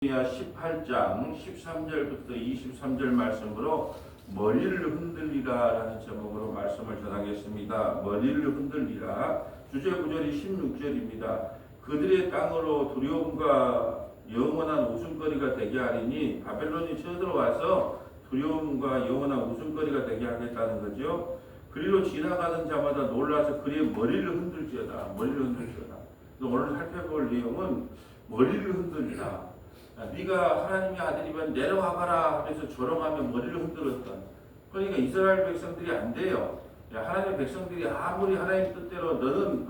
예레미야 18장 13절부터 23절 말씀으로 머리를 흔들리라라는 제목으로 말씀을 전하겠습니다. 머리를 흔들리라. 주제 구절이 16절입니다. 그들의 땅으로 두려움과 영원한 웃음거리가 되게 하리니 바벨론이 쳐들어와서 두려움과 영원한 웃음거리가 되게 하겠다는 거죠. 그리로 지나가는 자마다 놀라서 그의 머리를 흔들지어다. 머리를 흔들지어다. 오늘 살펴볼 내용은 머리를 흔들리라. 네가 하나님의 아들이면 내려와봐라 하면서 조롱하며 머리를 흔들었던, 그러니까 이스라엘 백성들이 안 돼요. 하나님의 백성들이 아무리 하나님 뜻대로 너는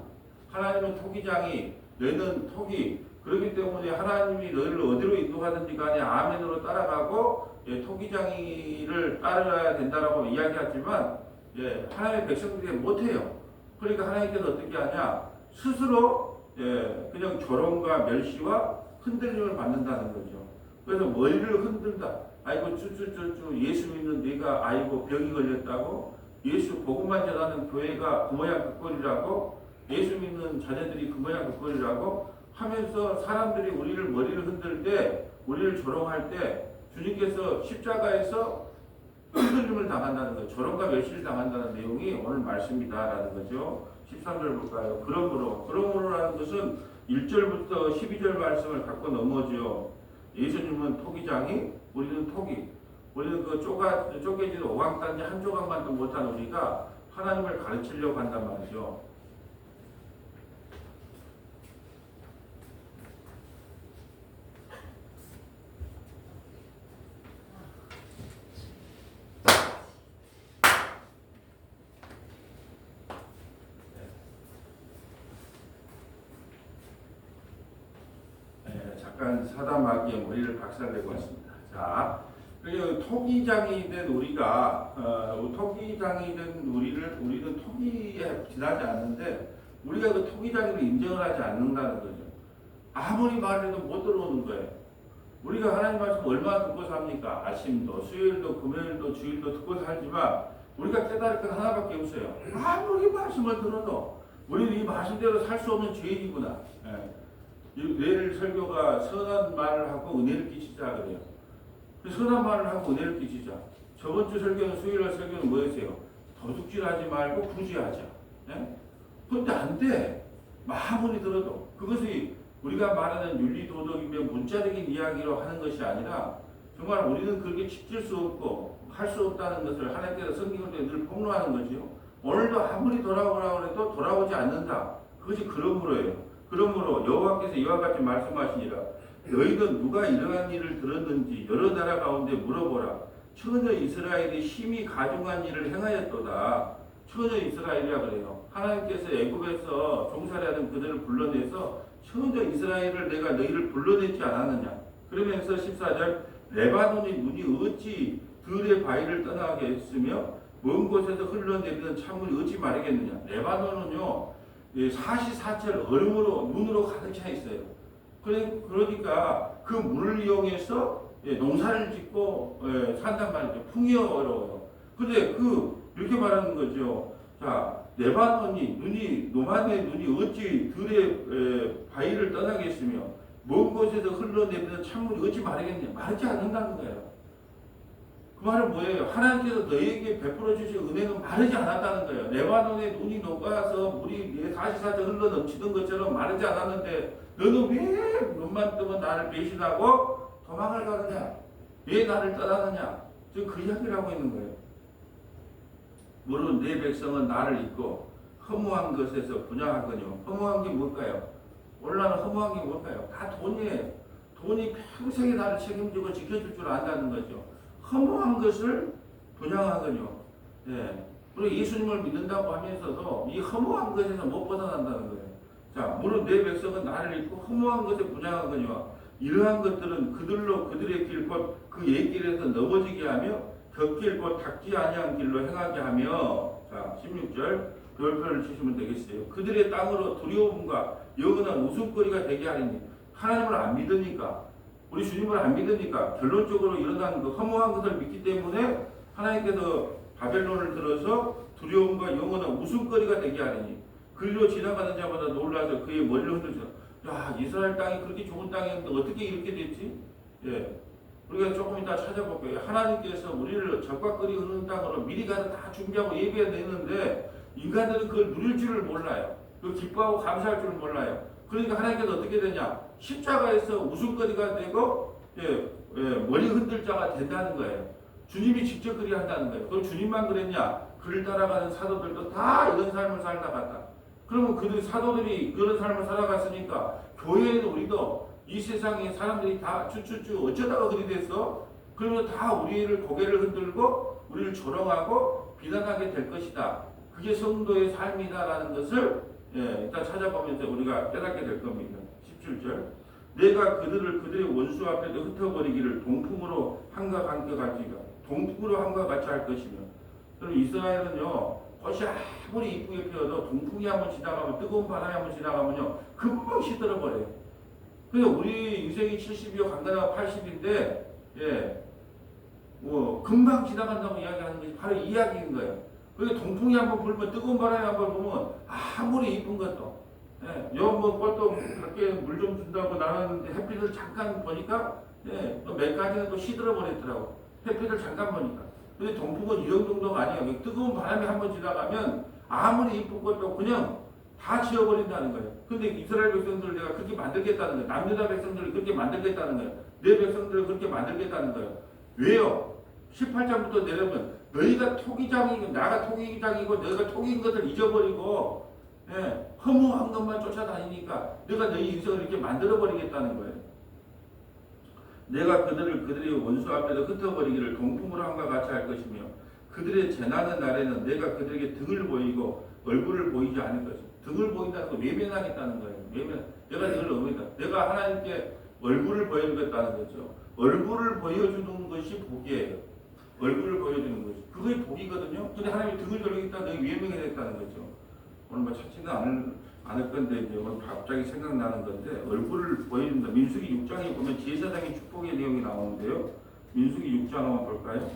하나님은 토기장이 너는 토기, 그렇기 때문에 하나님이 너희를 어디로 인도하든지 간에 아멘으로 따라가고 토기장이를 따라야 된다라고 이야기하지만 하나님의 백성들이 못해요. 그러니까 하나님께서 어떻게 하냐, 스스로 그냥 조롱과 멸시와 흔들림을 받는다는 거죠. 그래서 머리를 흔든다. 아이고 쭈쭈쭈쭈 예수 믿는 네가 아이고 병이 걸렸다고, 예수 복음만 전하는 교회가 그 모양 그 꼴이라고, 예수 믿는 자녀들이 그 모양 그 꼴이라고 하면서 사람들이 우리를 머리를 흔들 때, 우리를 조롱할 때 주님께서 십자가에서 흔들림을 당한다는 거, 조롱과 멸시를 당한다는 내용이 오늘 말씀이다라는 거죠. 13절 볼까요? 그러므로라는 것은 1절부터 12절 말씀을 갖고 넘어져. 예수님은 토기장이, 우리는 토기. 우리는 그 쪼개진 오강단지 한 조각만도 못한 우리가 하나님을 가르치려고 한단 말이죠. 잠깐 사다마귀의 머리를 박살내고 왔습니다. 자, 토기장이 된 우리가, 토기장이 된 우리는 토기에 지나지 않는데, 우리가 그 토기장으로 인정을 하지 않는다는 거죠. 아무리 말해도 못 들어오는 거예요. 우리가 하나님 말씀 얼마나 듣고 삽니까? 아침도, 수요일도, 금요일도, 주일도 듣고 살지만, 우리가 깨달을 건 하나밖에 없어요. 아무리 말씀을 들어도, 우리는 이 말씀대로 살 수 없는 죄인이구나. 내일 설교가 선한 말을 하고 은혜를 끼치자 그래요. 선한 말을 하고 은혜를 끼치자. 저번 주 설교는, 수요일 설교는 뭐였어요? 도둑질하지 말고 구제하자. 그런데 안 돼. 아무리 들어도. 그것이 우리가 말하는 윤리도덕이며 문자적인 이야기로 하는 것이 아니라, 정말 우리는 그렇게 지킬 수 없고 할 수 없다는 것을 하나님께서 성경을 통해 늘 폭로하는 거죠. 오늘도 아무리 돌아오라고 해도 돌아오지 않는다. 그것이 그러므로예요. 그러므로 여호와께서 이와 같이 말씀하시니라. 너희는 누가 이러한 일을 들었는지 여러 나라 가운데 물어보라. 처녀 이스라엘이 심히 가증한 일을 행하였도다. 처녀 이스라엘이라 그래요. 하나님께서 애굽에서 종살이하는 그들을 불러내서 처녀 이스라엘을 내가 너희를 불러내지 않았느냐. 그러면서 14절 레바논의 눈이 어찌 들의 바위를 떠나게 했으며 먼 곳에서 흘러내리는 찬물이 어찌 마르겠느냐. 레바논은요, 사시사철 얼음으로, 눈으로 가득 차 있어요. 그러니까 그 물을 이용해서 농사를 짓고 산단 말이죠. 풍요로워요. 근데 이렇게 말하는 거죠. 자, 노만의 눈이 어찌 들의 바위를 떠나겠으며 먼 곳에서 흘러내리는 찬물이 어찌 마르겠냐. 마르지 않는다는 거예요. 그 말은 뭐예요? 하나님께서 너희에게 베풀어 주신 은혜는 마르지 않았다는 거예요. 레바논의 눈이 녹아서 물이 사시사철 흘러 넘치던 것처럼 마르지 않았는데, 너는 왜 눈만 뜨면 나를 배신하고 도망을 가느냐? 왜 나를 떠나느냐? 지금 그 이야기를 하고 있는 거예요. 물론 내 백성은 나를 잊고 허무한 것에서 분양하거니와. 허무한 게 뭘까요? 오늘날은 허무한 게 뭘까요? 다 돈이에요. 돈이 평생에 나를 책임지고 지켜줄 줄 안다는 거죠. 허무한 것을 분양하거든요. 그리고 예수님을 믿는다고 하면서도 이 허무한 것에서 못 벗어난다는 거예요. 자, 물론 내 백성은 나를 잊고 허무한 것에 분양하거니와. 이러한 것들은 그들의 길 곧 그 옛길에서 넘어지게 하며 곁길 곧 닦지 아니한 길로 행하게 하며. 자, 16절 별표를 치시면 되겠어요. 그들의 땅으로 두려움과 영원한 웃음거리가 되게 하리니. 하나님을 안 믿으니까, 우리 주님을 안 믿으니까, 결론적으로 일어난 그 허무한 것을 믿기 때문에 하나님께서 바벨론을 들어서 두려움과 영원한 웃음거리가 되게 하리니. 그리로 지나가는 자마다 놀라서 그의 머리를 흔들죠. 야, 이스라엘 땅이 그렇게 좋은 땅이었는데 어떻게 이렇게 됐지? 예. 우리가 조금 이따 찾아볼게요. 하나님께서 우리를 적과 꿀이 흐르는 땅으로 미리 가서 다 준비하고 예배해 내는데 인간들은 그걸 누릴 줄을 몰라요. 그 기뻐하고 감사할 줄을 몰라요. 그러니까 하나님께서 어떻게 되냐? 십자가에서 웃음거리가 되고 머리 흔들 자가 된다는 거예요. 주님이 직접 그리 한다는 거예요. 그럼 주님만 그랬냐? 그를 따라가는 사도들도 다 이런 삶을 살다 갔다. 그러면 그 사도들이 그런 삶을 살아갔으니까 교회에는 우리도 이 세상에 사람들이 다 쭈쭈쭈 어쩌다가 그리 됐어? 그러면 다 우리를 고개를 흔들고 우리를 조롱하고 비난하게 될 것이다. 그게 성도의 삶이다라는 것을 일단 찾아보면서 우리가 깨닫게 될 겁니다. 17절. 내가 그들의 원수 앞에도 흩어버리기를 동풍으로 한과 같이 갈지가 동풍으로 한과 같이 할 것이며. 그럼 이스라엘은요 꽃이 아무리 이쁘게 피어도 동풍이 한번 지나가면 뜨거운 바람이 한번 지나가면요 금방 시들어버려요. 근데 우리 인생이 70이요 간단하고 80인데 뭐 금방 지나간다고 이야기하는 것이 바로 이 이야기인 거예요. 그러니까 동풍이 한번 불면 뜨거운 바람이 한번 불면 아무리 이쁜 것도 뭐 꽃도 밖에 물 좀 준다고 나왔는데 햇빛을 잠깐 보니까 또 몇 가지는 또 시들어 버렸더라고. 햇빛을 잠깐 보니까. 근데 동풍은 이런 정도가 아니에요. 뜨거운 바람이 한번 지나가면 아무리 이쁜 것도 그냥 다 지워버린다는 거예요. 근데 이스라엘 백성들을 내가 그렇게 만들겠다는 거예요. 남유다 백성들을 그렇게 만들겠다는 거예요. 내 백성들을 그렇게 만들겠다는 거예요. 왜요? 18장부터 내려면 너희가 토기장이고 나가 토기장이고 너희가 토기인 것을 잊어버리고 허무한 것만 쫓아다니니까 내가 너희 인생을 이렇게 만들어버리겠다는 거예요. 내가 그들의 원수 앞에서 흩어버리기를 동풍으로 한과 같이 할 것이며 그들의 재난의 날에는 내가 그들에게 등을 보이고 얼굴을 보이지 않을 것이다. 등을 보인다는 거 외면하겠다는 거예요. 내가 등을 넘긴다. 내가 하나님께 얼굴을 보여주겠다는 거죠. 얼굴을 보여주는 것이 복이에요. 얼굴을 보여주는 것이. 그게 복이거든요. 근데 하나님이 등을 돌리겠다, 너희 외면하겠다는 거죠. 오늘 뭐 찾지는 않을 건데, 이제 오늘 갑자기 생각나는 건데, 얼굴을 보여준다. 민수기 6장에 보면 제사장의 축복의 내용이 나오는데요. 민수기 6장 한번 볼까요?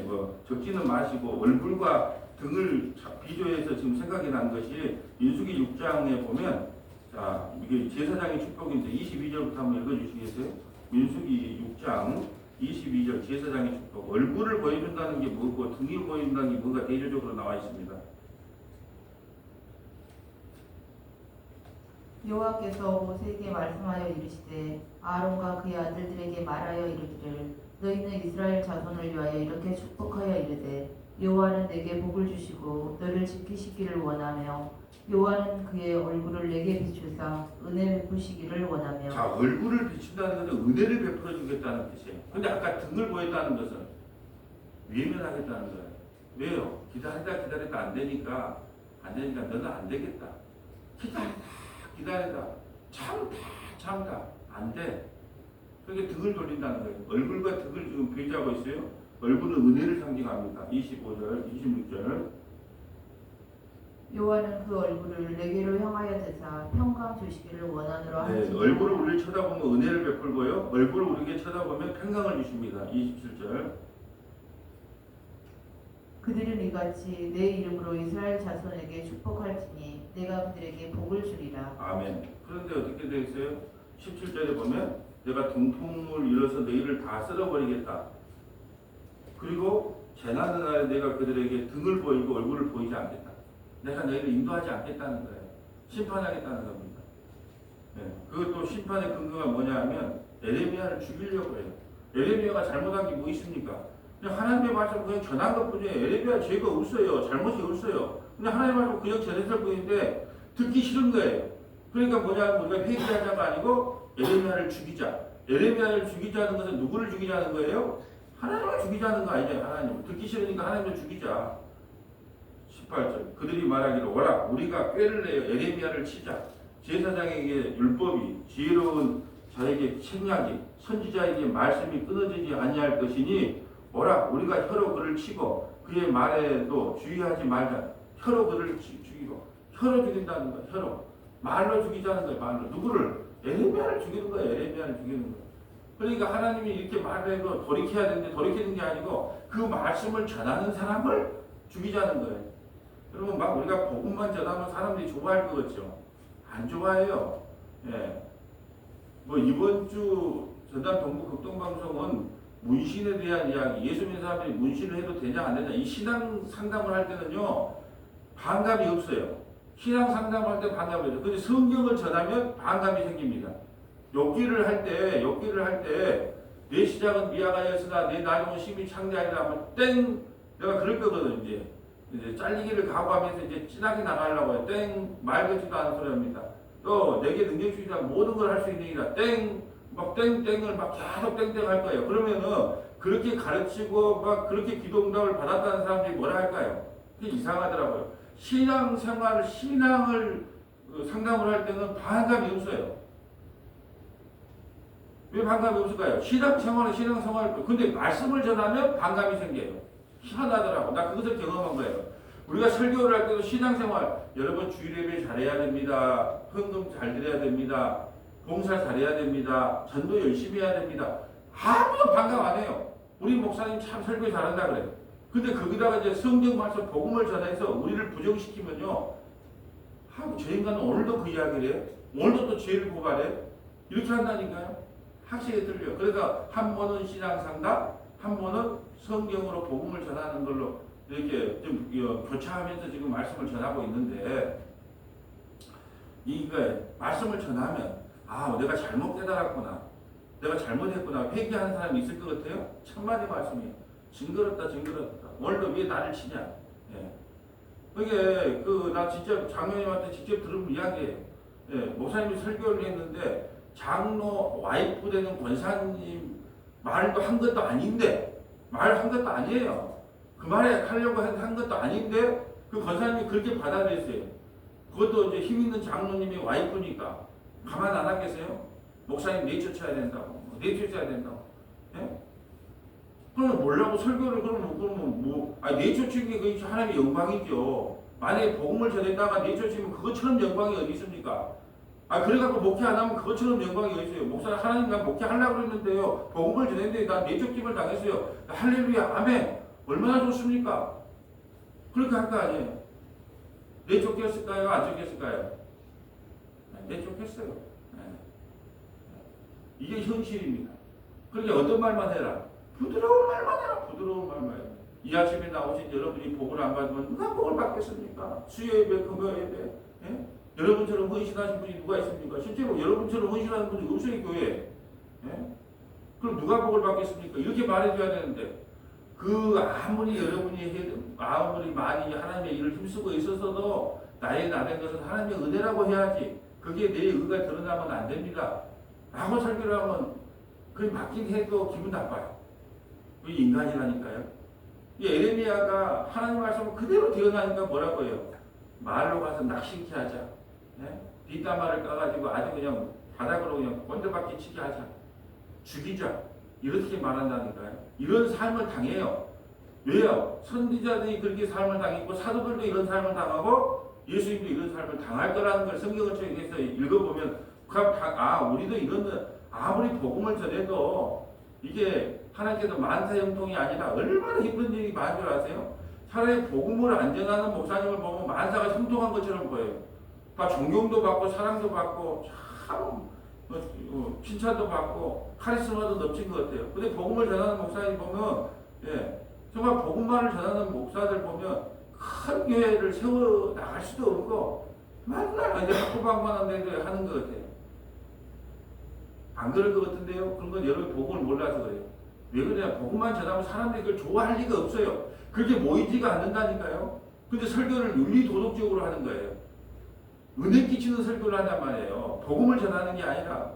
뭐 적지는 마시고 얼굴과 등을 비교해서 지금 생각이 난 것이 민수기 6장에 보면 자 이게 제사장의 축복인데 22절부터 한번 읽어주시겠어요? 민수기 6장 22절 제사장의 축복. 얼굴을 보여준다는 게 뭐고 등을 보여준다는 게 뭔가 대조적으로 나와 있습니다. 여호와께서 모세에게 말씀하여 이르시되 아론과 그의 아들들에게 말하여 이르기를 너희는 이스라엘 자손을 위하여 이렇게 축복하여 이르되 여호와는 내게 복을 주시고 너를 지키시기를 원하며 여호와는 그의 얼굴을 내게 비추사 은혜 베푸시기를 원하며. 자, 얼굴을 비춘다는 것은 은혜를 베풀어 주겠다는 뜻이에요. 근데 아까 등을 보였다는 것은 외면하겠다는 거예요. 왜요? 기다리다 안 되니까 너는 안 되겠다. 기다리다 참다 안 돼. 그러니까 등을 돌린다는 거예요. 얼굴과 등을 지금 비교하고 있어요. 얼굴은 은혜를 상징합니다. 25절, 26절. 여호와는 그 얼굴을 내게로 향하여 대사 평강 주시기를 원하노라 하시니라. 얼굴을 우리를 쳐다보면 은혜를 베풀고요. 얼굴을 우리에게 쳐다보면 평강을 주십니다. 27절. 그들은 이같이 내 이름으로 이스라엘 자손에게 축복할지니 내가 그들에게 복을 주리라. 아멘. 그런데 어떻게 되어 있어요? 17절에 보면 내가 동풍을 일어서 너희를 다 쓸어버리겠다. 그리고 재난의 날에 내가 그들에게 등을 보이고 얼굴을 보이지 않겠다. 내가 너희를 인도하지 않겠다는 거예요. 심판하겠다는 겁니다. 그것도 심판의 근거가 뭐냐 하면 에레미야를 죽이려고 해요. 에레미야가 잘못한 게 뭐 있습니까? 그냥 하나님의 말씀 그냥 전한 것 뿐이에요. 에레미야 죄가 없어요. 잘못이 없어요. 근데 하나님의 말씀 그냥 전했을 뿐인데 듣기 싫은 거예요. 그러니까 뭐냐 우리가 회개하자가 아니고 에레미야를 죽이자. 에레미야를 죽이자는 것은 누구를 죽이자는 거예요? 하나님을 죽이자는 거 아니냐. 하나님 듣기 싫으니까 하나님을 죽이자. 18절 그들이 말하기를 오라 우리가 꾀를 내어 에레미야를 치자. 제사장에게 율법이 지혜로운 자에게 책략이 선지자에게 말씀이 끊어지지 아니할 것이니 오라 우리가 혀로 그를 치고 그의 말에도 주의하지 말자. 혀로 그를 죽이고 혀로 죽인다는 거야. 혀로 말로 죽이자는 거야. 말로 누구를? 에레미야를 죽이는 거야. 에레미야를 죽이는 거야. 그러니까 하나님이 이렇게 말해도 돌이켜야 되는데 돌이키는 게 아니고 그 말씀을 전하는 사람을 죽이자는 거예요. 여러분 막 우리가 복음만 전하면 사람들이 좋아할 것 같죠? 안 좋아해요. 뭐 이번 주 전남 동부 극동방송은 문신에 대한 이야기, 예수 믿는 사람들이 문신을 해도 되냐 안 되냐, 이 신앙 상담을 할 때는요 반감이 없어요. 신앙 상담을 할 때 반감이 없어요. 근데 성경을 전하면 반감이 생깁니다. 욥기를 할 때 내 시작은 미아가였으나 내 나중은 심히 창대하리라 하면 땡, 내가 그럴 거거든. 이제 잘리기를 각오하면서 이제 진하게 나가려고 해요. 땡, 말 같지도 않은 소리 합니다. 또 내게 능력 주시다 모든 걸 할 수 있는 이라 땡, 막 땡땡을 막 계속 땡땡 할 거예요. 그러면은 그렇게 가르치고 막 그렇게 기도응답을 받았다는 사람들이 뭐라 할까요? 그게 이상하더라고요. 신앙을 상담을 할 때는 반감이 없어요. 왜 반감이 없을까요? 신앙생활. 근데 말씀을 전하면 반감이 생겨요. 희한하더라고. 나 그것을 경험한 거예요. 우리가 설교를 할 때도 신앙생활, 여러분 주일예배 잘해야 됩니다. 헌금 잘 드려야 됩니다. 봉사 잘해야 됩니다. 전도 열심히 해야 됩니다. 아무도 반감 안 해요. 우리 목사님 참 설교 잘한다 그래요. 근데 거기다가 이제 성경 말씀 복음을 전해서 우리를 부정시키면요. 저 인간은 오늘도 그 이야기를 해. 오늘도 또 죄를 고발해. 이렇게 한다니까요. 확실히 들려요. 그래서 한 번은 신앙상담, 한 번은 성경으로 복음을 전하는 걸로 이렇게 좀 교차하면서 지금 말씀을 전하고 있는데, 이거 말씀을 전하면 내가 잘못 깨달았구나, 내가 잘못했구나 회개하는 사람이 있을 것 같아요. 천만의 말씀이에요. 징그럽다. 오늘도 왜 나를 치냐. 그게 나 진짜 장로님한테 직접 들은 이야기예요. 목사님이 설교를 했는데 장로 와이프 되는 권사님 말도 한 것도 아닌데, 말한 것도 아니에요. 그 말에 하려고 한 것도 아닌데 그 권사님이 그렇게 받아들였어요. 그것도 이제 힘 있는 장로님이 와이프니까 가만 안 하겠어요? 목사님 내쫓아야 된다고. 예? 그러면 뭐라고 설교를 그러면 내쫓은 게 하나님의 영광이죠. 만약에 복음을 전했다가 내쫓으면 그것처럼 영광이 어디 있습니까? 그래갖고 목회 안 하면 그것처럼 영광이 어디 있어요? 목사님 하나님 나 목회하려고 그랬는데요. 복음을 전했는데 나 내쫓김을 당했어요. 할렐루야 아멘. 얼마나 좋습니까? 그렇게 할 거 아니에요. 내쫓겼을까요? 안 쫓겼을까요? 내쫓겼어요. 이게 현실입니다. 그러니까 어떤 말만 해라. 부드러운 말만 해라. 부드러운 말만 해라. 이 아침에 나오신 여러분이 복을 안 받으면 누가 복을 받겠습니까? 수요예배, 금요예배. 예? 여러분처럼 헌신하신 분이 누가 있습니까? 실제로 여러분처럼 헌신하는 분이 없어요, 교회에. 예? 그럼 누가 복을 받겠습니까? 이렇게 말해줘야 되는데, 아무리 많이 하나님의 일을 힘쓰고 있어서도 나의 나된 것은 하나님의 은혜라고 해야지. 그게 내 의가 드러나면 안 됩니다. 라고 설교를 하면 그게 맞긴 해도 기분 나빠요. 그게 인간이라니까요. 이 에레미야가 하나님 말씀을 그대로 기억하니까 뭐라고 해요? 마을로 가서 낚시케 하자. 네? 뒷담화를 까가지고 아주 그냥 바닥으로 그냥 꼰대박기 치게 하자. 죽이자. 이렇게 말한다니까요. 이런 삶을 당해요. 왜요? 선지자들이 그렇게 삶을 당했고 사도들도 이런 삶을 당하고 예수님도 이런 삶을 당할 거라는 걸 성경을 통해서 읽어보면 우리도 이런 아무리 복음을 전해도 이게 하나님께서 만사형통이 아니라 얼마나 힘든 일이 많은 줄 아세요? 차라리 복음을 안 전하는 목사님을 보면 만사가 형통한 것처럼 보여요. 존경도 받고 사랑도 받고 참 칭찬도 받고 카리스마도 넘친 것 같아요. 근데 복음을 전하는 목사님 보면 정말 복음만을 전하는 목사들 보면 큰 교회를 세워 나갈 수도 없고 맨날 이제 학구방만한 데도 하는 것 같아요. 안 그럴 것 같은데요? 그런 건 여러분 복음을 몰라서 그래요. 왜 그러냐? 복음만 전하면 사람들이 그걸 좋아할 리가 없어요. 그렇게 모이지가 않는다니까요. 근데 설교를 윤리도덕적으로 하는 거예요. 은혜 끼치는 설교를 한단 말이에요. 복음을 전하는 게 아니라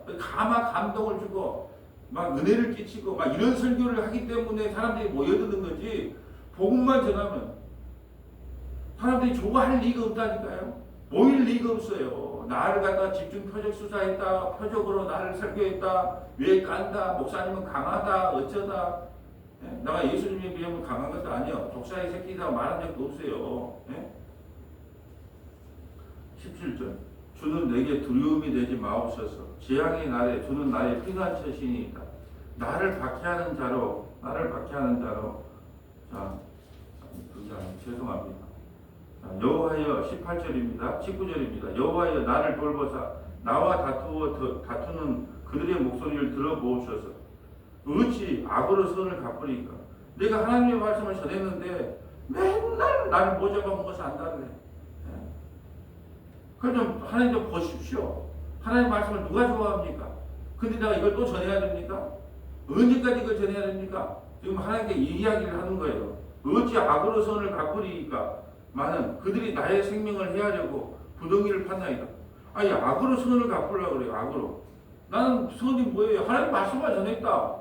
감동을 주고 막 은혜를 끼치고 막 이런 설교를 하기 때문에 사람들이 모여드는 거지. 복음만 전하면 사람들이 좋아할 리가 없다니까요. 모일 리가 없어요. 나를 갖다 집중 표적 수사했다. 표적으로 나를 설교했다. 왜 깐다. 목사님은 강하다. 어쩌다. 내가 예수님에 비하면 강한 것도 아니에요. 독사의 새끼다 말한 적도 없어요. 17절 주는 내게 두려움이 되지 마옵소서. 재앙의 날에 주는 나의 피난처시니이다. 나를 박해하는 자로 죄송합니다. 여호와여 18절입니다. 19절입니다. 여호와여 나를 돌보사 나와 다투는 그들의 목소리를 들어보옵소서. 어찌 악으로 선을 갚으리까? 내가 하나님의 말씀을 전했는데 맨날 나를 모자가 먹어서 안다네. 그럼 좀 하나님 좀 보십시오. 하나님 말씀을 누가 좋아합니까? 근데 내가 이걸 또 전해야 됩니까? 언제까지 이걸 전해야 됩니까? 지금 하나님께 이 이야기를 하는 거예요. 어찌 악으로 선을 갚으리까? 많은 그들이 나의 생명을 헤아려고 부덩이를 판나이다. 아니 악으로 선을 갚으려고 그래요. 악으로. 나는 선이 뭐예요? 하나님 말씀만 전했다.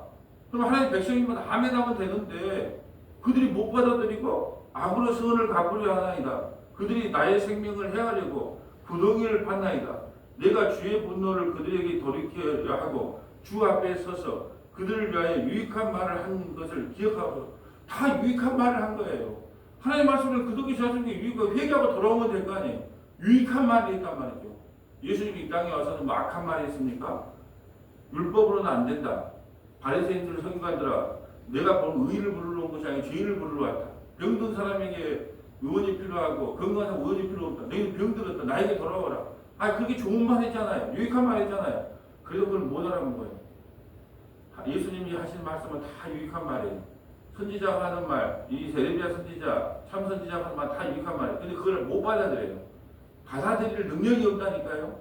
그럼 하나님 백성이면 아멘 하면 되는데 그들이 못 받아들이고 악으로 선을 갚으려 하나이다. 그들이 나의 생명을 헤아려고 부덩이를 판나이다. 내가 주의 분노를 그들에게 돌이키려 하고 주 앞에 서서 그들을 위하여 유익한 말을 한 것을 기억하고 다 유익한 말을 한 거예요. 하나님 말씀을 그동안 하신 게 유익하고 회개하고 돌아오면 될 거 아니에요. 유익한 말이 있단 말이죠. 예수님이 이 땅에 와서는 뭐 악한 말이 있습니까? 율법으로는 안 된다. 바리새인들 서기관들아 내가 본 의를 부르러 온 것이 아니라 죄인을 부르러 왔다. 병든 사람에게 의원이 필요하고 건강한 의원이 필요 없다. 너희는 병들었다. 나에게 돌아오라. 아 그게 좋은 말이잖아요. 유익한 말이잖아요. 그래도 그걸 못 알아본 거예요. 예수님이 하신 말씀은 다 유익한 말이에요. 선지자가 하는 말, 이 세레비야 선지자, 참 선지자가 하는 말 다 유익한 말이에요. 근데 그걸 못 받아들여요. 받아들일 능력이 없다니까요.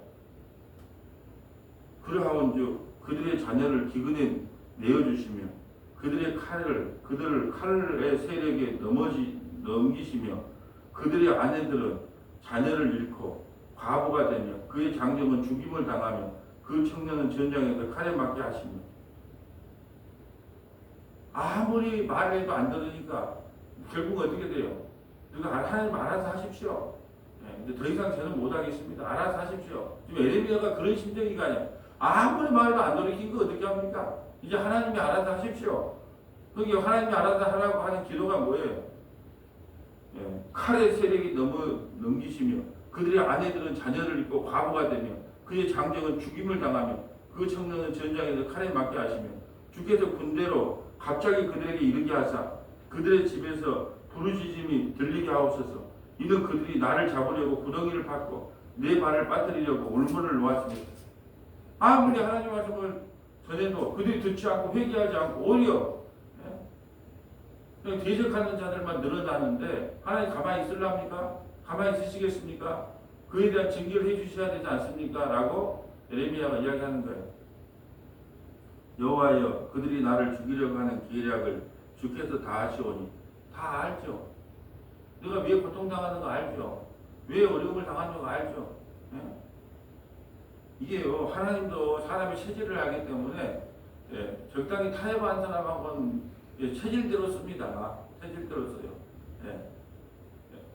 그러하온즉 그들의 자녀를 기근에 내어주시며 그들의 그들을 칼의 세력에 넘기시며 그들의 아내들은 자녀를 잃고 과부가 되며 그의 장정은 죽임을 당하며 그 청년은 전장에서 칼에 맞게 하시며 아무리 말을 해도 안 들으니까 결국 어떻게 돼요? 누가 하나님 알아서 하십시오. 근데 더 이상 저는 못하겠습니다. 알아서 하십시오. 지금 에레미야가 그런 심정이가 아니야. 아무리 말해도 안 돌이킨 거 어떻게 합니까? 이제 하나님이 알아서 하십시오. 거기 하나님이 알아서 하라고 하는 기도가 뭐예요? 칼의 세력이 넘기시며 그들의 아내들은 자녀를 잃고 과부가 되며 그의 장정은 죽임을 당하며 그 청년은 전장에서 칼에 맞게 하시며 주께서 군대로 갑자기 그들에게 이르게 하사 그들의 집에서 부르짖음이 들리게 하옵소서. 이는 그들이 나를 잡으려고 구덩이를 팠고 내 발을 빠뜨리려고 울문을 놓았습니다. 아무리 하나님 말씀을 전해도 그들이 듣지 않고 회개하지 않고 오히려 그냥 대적하는 자들만 늘어나는데 하나님 가만히 있으랍니까? 가만히 있으시겠습니까? 그에 대한 징계를 해주셔야 되지 않습니까? 라고 에레미야가 이야기하는 거예요. 여호와여 그들이 나를 죽이려고 하는 계략을 주께서 다 아시오니 다 알죠. 내가 왜 고통당하는 거 알죠. 왜 어려움을 당하는 거 알죠. 이게요 하나님도 사람의 체질을 알기 때문에 적당히 타협한 사람하고는 체질대로 씁니다. 체질대로 써요.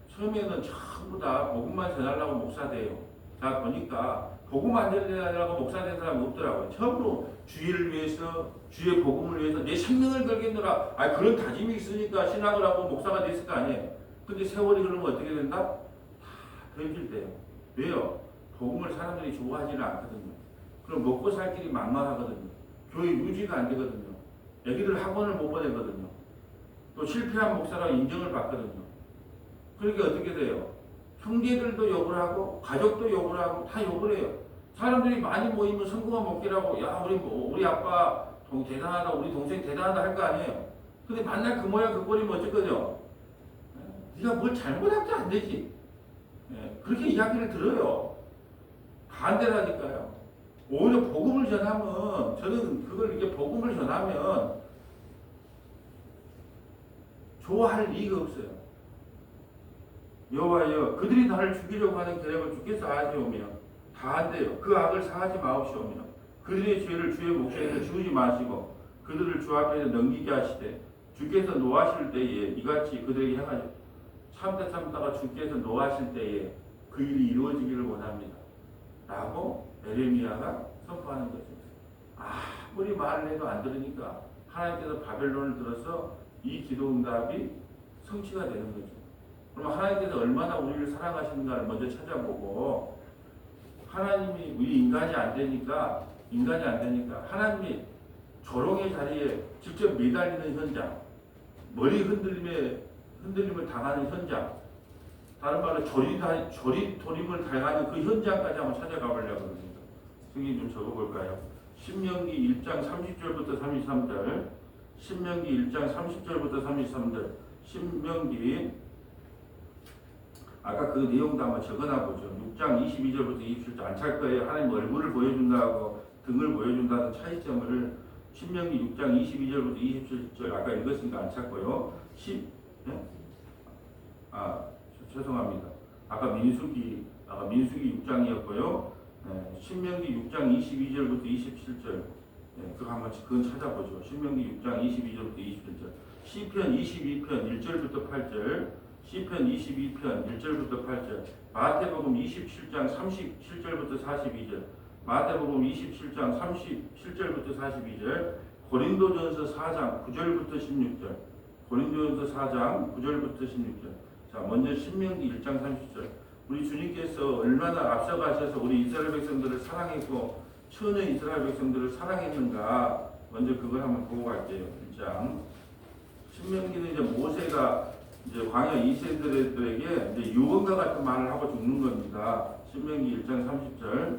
처음에는 전부 다 복음만 전하려고 목사돼요. 자 보니까 복음 안 전하려고 목사된 사람이 없더라고요. 전부 주의를 위해서 주의 복음을 위해서 내 생명을 걸겠노라. 그런 다짐이 있으니까 신학을 하고 목사가 됐을 거 아니에요. 근데 세월이 흐르면 어떻게 된다? 다 변질돼요. 왜요? 복음을 사람들이 좋아하지는 않거든요. 그럼 먹고 살 길이 막막하거든요. 교회 유지가 안 되거든요. 애기들 학원을 못 보내거든요. 또 실패한 목사라고 인정을 받거든요. 그러니까 어떻게 돼요? 형제들도 욕을 하고 가족도 욕을 하고 다 욕을 해요. 사람들이 많이 모이면 성공한 먹기라고 야 우리 아빠 대단하다 우리 동생 대단하다 할 거 아니에요. 근데 만날 그 모양 그 꼴이면 어쩔 거죠? 네가 뭘 잘못한 게 안 되지. 그렇게 이야기를 들어요. 반대라니까요. 오히려 복음을 전하면 저는 그걸 이렇게 복음을 전하면 좋아할 이유가 없어요. 여호와여 그들이 나를 죽이려고 하는 계략을 주께서 아시오며 다 한대요. 그 악을 사하지 마옵시오며 그들의 죄를 주의 목전에서 지우지 마시고 그들을 주 앞에서 넘기게 하시되 주께서 노하실 때에 이같이 그들에게 행하시오. 참다가 주께서 노하실 때에 그 일이 이루어지기를 원합니다. 라고 에레미야가 선포하는 거죠. 아무리 말을 해도 안 들으니까 하나님께서 바벨론을 들어서 이 기도 응답이 성취가 되는 거죠. 그럼 하나님께서 얼마나 우리를 사랑하시는가를 먼저 찾아보고 하나님이 우리 인간이 안 되니까 하나님이 조롱의 자리에 직접 매달리는 현장, 머리 흔들림을 당하는 현장, 다른 말로 조리돌림을 당하는 그 현장까지 한번 찾아가 보려고 합니다. 성경 좀 적어볼까요? 신명기 1장 30절부터 33절, 신명기 1장 30절부터 33절, 신명기 아까 그 내용도 한번 적어놔 보죠. 6장 22절부터 27절 안 찰 거예요. 하나님 얼굴을 보여준다고 등을 보여준다는 차이점을 신명기 6장 22절부터 27절 아까 읽었으니까 안 찾고요. 네? 죄송합니다. 아까 민수기 6장이었고요. 네, 신명기 6장 22절부터 27절. 네, 그건 찾아보죠. 신명기 6장 22절부터 27절. 시편 22편 1절부터 8절. 시편 22편 1절부터 8절. 마태복음 27장 37절부터 42절. 마태복음 27장 37절부터 42절. 고린도전서 4장 9절부터 16절. 고린도전서 4장 9절부터 16절. 자, 먼저 신명기 1장 30절. 우리 주님께서 얼마나 앞서가셔서 우리 이스라엘 백성들을 사랑했고 처녀 이스라엘 백성들을 사랑했는가. 먼저 그걸 한번 보고 갈게요. 1장. 신명기는 이제 모세가 이제 광야 2세들에게 이제 유언과 같은 말을 하고 죽는 겁니다. 신명기 1장 30절.